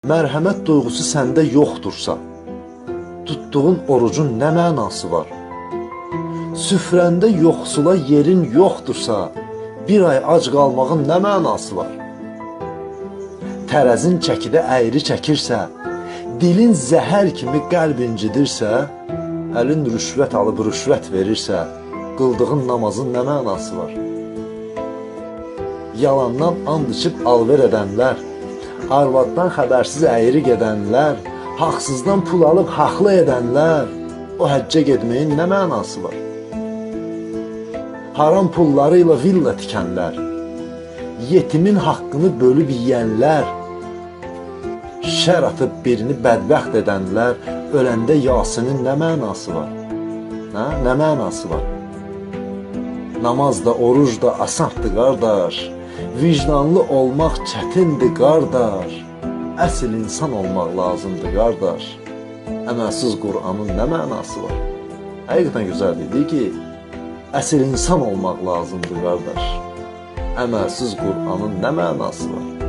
Mərhəmət duyğusu səndə yoxdursa, tutduğun orucun nə mənası var? Süfrəndə yoxsula yerin yoxdursa, bir ay ac qalmağın nə mənası var? Tərəzin çəkidə əyri çəkirsə, dilin zəhər kimi qəlb incidirsə, əlin rüşvət alıb rüşvət verirsə, qıldığın namazın nə mənası var? Yalandan and içib alver edənlər, arvaddan xəbərsiz əyri gedənlər, haqsızdan pul alıb haqlı edənlər, o həccə getməyin nə mənası var? Haram pulları ilə villa tikənlər, yetimin haqqını bölüb yiyənlər, şər atıb birini bədbəxt edənlər, öləndə Yasinin nə mənası var? Nə mənası var? Namaz da, oruc da asandır qardaş, vicdanlı olmaq çətindir qardaş, əsl insan olmaq lazımdır qardaş. Əməlsiz Qur'anın nə mənası var? Həqiqətən gözəl dedi ki, əsl insan olmaq lazımdır qardaş. Əməlsiz Qur'anın nə mənası var?